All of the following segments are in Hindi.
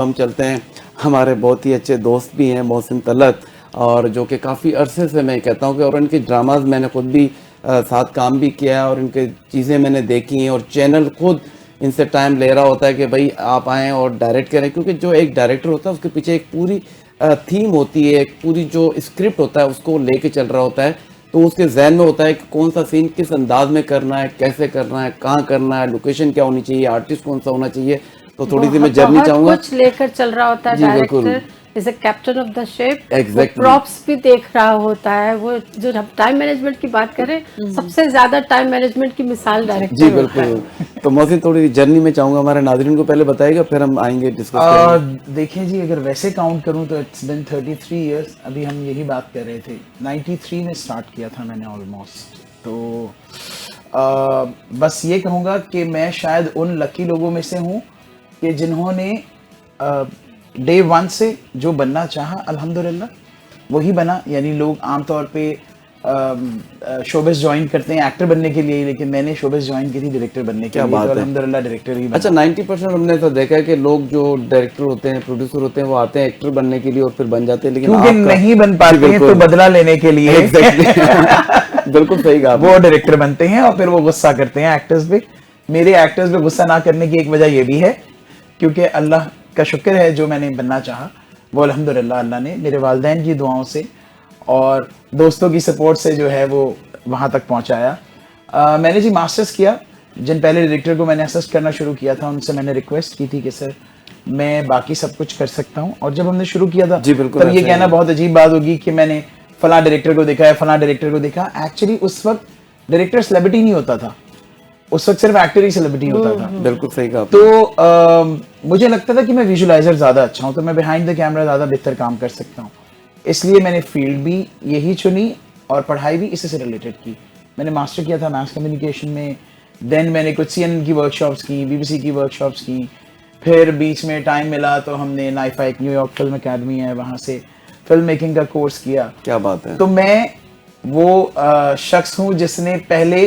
हम चलते हैं, हमारे बहुत ही अच्छे दोस्त भी हैं मोहसिन तलत, और जो कि काफ़ी अरसे से मैं कहता हूँ कि, और इनके ड्रामाज मैंने खुद भी साथ काम भी किया है और इनके चीज़ें मैंने देखी हैं, और चैनल खुद इनसे टाइम ले रहा होता है कि भाई आप आएँ और डायरेक्ट करें, क्योंकि जो एक डायरेक्टर होता है उसके पीछे एक पूरी थीम होती है, एक पूरी जो स्क्रिप्ट होता है उसको लेके चल रहा होता है। तो उसके जहन में होता है कि कौन सा सीन किस अंदाज में करना है, कैसे करना है, कहाँ करना है, लोकेशन क्या होनी चाहिए, आर्टिस्ट कौन सा होना चाहिए। तो थोड़ी सी मैं जर्नी चाहूँगा। कुछ लेकर चल रहा होता है जी बिल्कुल, डायरेक्टर, जैसे captain of the ship. Exactly. Props भी देख रहा होता है वो। जो हम टाइम मैनेजमेंट की बात करें, सबसे ज्यादा टाइम मैनेजमेंट की मिसाल जी डायरेक्टर होता है। बिल्कुल। तो मोहसिन थोड़ी जर्नी में चाहूँगा हमारे नाज़रीन को पहले बताएगा, फिर हम आएंगे डिस्कस करेंगे। देखिए जी, अगर वैसे काउंट करूं तो इट्स बिन 33 इयर्स। अभी हम यही बात कर रहे थे, 93 में स्टार्ट किया था मैंने ऑलमोस्ट। तो बस ये कहूँगा कि मैं शायद उन लकी लोगों में से हूँ कि जिन्होंने डे वन से जो बनना चाहा अल्हम्दुलिल्लाह वही बना। यानी लोग आमतौर पे शोबिस ज्वाइन करते हैं एक्टर बनने के लिए, लेकिन मैंने शोबिस ज्वाइन की थी डायरेक्टर बनने के लिए। तो अल्हम्दुलिल्लाह डायरेक्टर ही बना। अच्छा, 90% हमने तो देखा है कि लोग जो डायरेक्टर होते हैं, प्रोड्यूसर होते हैं, वो आते हैं एक्टर बनने के लिए और फिर बन जाते हैं, लेकिन क्योंकि नहीं बन पाते हैं तो बदला लेने के लिए एग्जैक्टली बिल्कुल सही कहा। वो डायरेक्टर बनते हैं और फिर वो गुस्सा करते हैं एक्टर्स पे। मेरे एक्टर्स पे गुस्सा ना करने की एक वजह ये भी है क्योंकि अल्लाह का शुक्र है जो मैंने बनना चाहा वो अल्हम्दुलिल्लाह अल्लाह ने मेरे वालिदैन की दुआओं से और दोस्तों की सपोर्ट से जो है वो वहाँ तक पहुँचाया। मैंने जी मास्टर्स किया। जिन पहले डायरेक्टर को मैंने असिस्ट करना शुरू किया था उनसे मैंने रिक्वेस्ट की थी कि सर मैं बाकी सब कुछ कर सकता हूँ। और जब हमने शुरू किया था तब ये कहना बहुत अजीब बात होगी कि मैंने फला डायरेक्टर को देखा है, फला डायरेक्टर को देखा। एक्चुअली उस वक्त डायरेक्टर सेलिब्रिटी नहीं होता था, उस वक्त सिर्फ एक्टर ही सेलिब्रिटी होता था। बिल्कुल सही कहा। तो मुझे लगता था कि मैं विजुअलाइजर ज्यादा अच्छा हूँ, तो मैं बिहाइंड द कैमरा ज्यादा बेहतर काम कर सकता हूँ। इसलिए मैंने फील्ड भी यही चुनी और पढ़ाई भी इसी से रिलेटेड की। मैंने मास्टर किया था मास कम्युनिकेशन में। देन मैंने कुछ CNN की वर्कशॉप्स की, BBC की वर्कशॉप्स की। फिर बीच में टाइम मिला तो हमने नाइफा, एक न्यूयॉर्क फिल्म अकेडमी है, वहाँ से फिल्म मेकिंग का कोर्स किया। क्या बात है। तो मैं वो शख्स हूँ जिसने पहले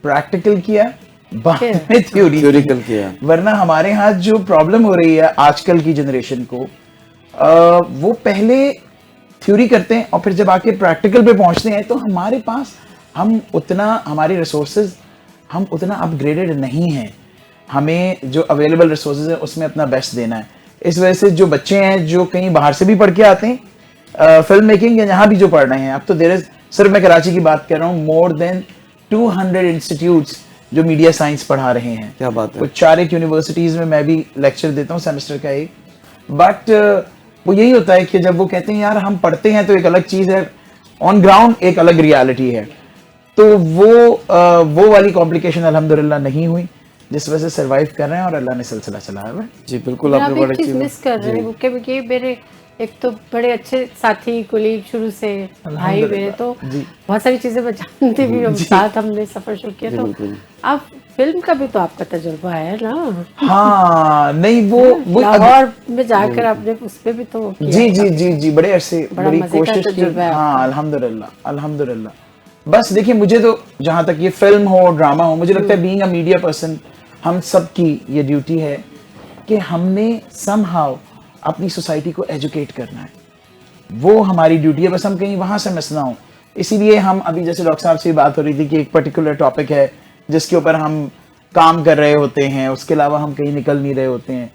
प्रैक्टिकल किया, बाद में थ्योरिकल किया। वरना हमारे यहाँ जो प्रॉब्लम हो रही है आजकल की जनरेशन को, वो पहले थ्योरी करते हैं और फिर जब आके प्रैक्टिकल पे पहुंचते हैं तो हमारे पास हमारे रिसोर्सेज हम उतना अपग्रेडेड नहीं हैं। हमें जो अवेलेबल रिसोर्सेज है उसमें अपना बेस्ट देना है। इस वजह से जो बच्चे हैं जो कहीं बाहर से भी पढ़ के आते हैं फिल्म मेकिंग या यहाँ भी जो पढ़ रहे हैं, अब तो देर इज, सिर्फ मैं कराची की बात कर रहा हूँ, मोर देन 200 इंस्टीट्यूट्स जो मीडिया साइंस पढ़ा रहे हैं। क्या बात है। कुछ 4 यूनिवर्सिटीज में मैं भी लेक्चर देता हूँ सेमेस्टर का एक। बट वो यही होता है कि जब वो कहते हैं यार हम पढ़ते हैं तो एक अलग चीज है, ऑन ग्राउंड एक अलग रियलिटी है। तो वो वाली कॉम्प्लिकेशन अल्हम्दुलिल्लाह नहीं हुई, जिस वजह से सरवाइव कर रहे हैं और अल्लाह ने सिलसिला चलाया हुआ है। जी बिल्कुल, आपने बड़ी चीज मिस कर रहे हैं क्योंकि मेरे एक तो बड़े अच्छे साथी कुलीग शुरू से भाई मेरे, तो बहुत सारी चीजें मैं जानती भी हूँ, साथ हमने सफर शुरू किया। तो आप फिल्म का भी तो आपका तजुर्बा है ना। हाँ नहीं वो लाहौर में जाकर आपने उसपे भी तो किया। जी बड़े अरसे बड़ी कोशिश की। हाँ अल्हम्दुलिल्लाह अल्हम्दुलिल्लाह। बस देखिए, मुझे तो जहाँ तक ये फिल्म हो ड्रामा हो, मुझे लगता है बीइंग अ मीडिया पर्सन हम सब की ये ड्यूटी है कि हमने समहाउ अपनी सोसाइटी को एजुकेट करना है। वो हमारी ड्यूटी है, बस हम कहीं वहां से मिस ना हो। इसीलिए हम अभी जैसे डॉक्टर साहब से बात हो रही थी कि एक पर्टिकुलर टॉपिक है जिसके ऊपर हम काम कर रहे होते हैं, उसके अलावा हम कहीं निकल नहीं रहे होते हैं।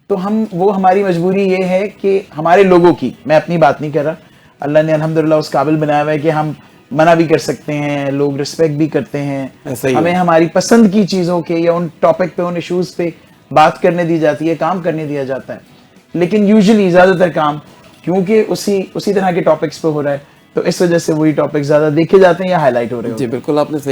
तो वो हमारी मजबूरी ये है कि हमारे लोगों की, मैं अपनी बात नहीं कर रहा, अल्लाह ने अल्हम्दुलिल्लाह उस काबिल बनाया हुआ है कि हम मना भी कर सकते हैं, लोग रिस्पेक्ट भी करते हैं। हमें हमारी पसंद की चीजों के या उन टॉपिक पे, उन इश्यूज पे बात करने दी जाती है, काम करने दिया जाता है। लेकिन यूजुअली ज्यादातर काम क्योंकि उसी तरह के टॉपिक्स पे हो रहा है, तो इस वजह से वही टॉपिक ज्यादा देखे जाते हैं या हाईलाइट हो रहे हैं। जी बिल्कुल, आपने सही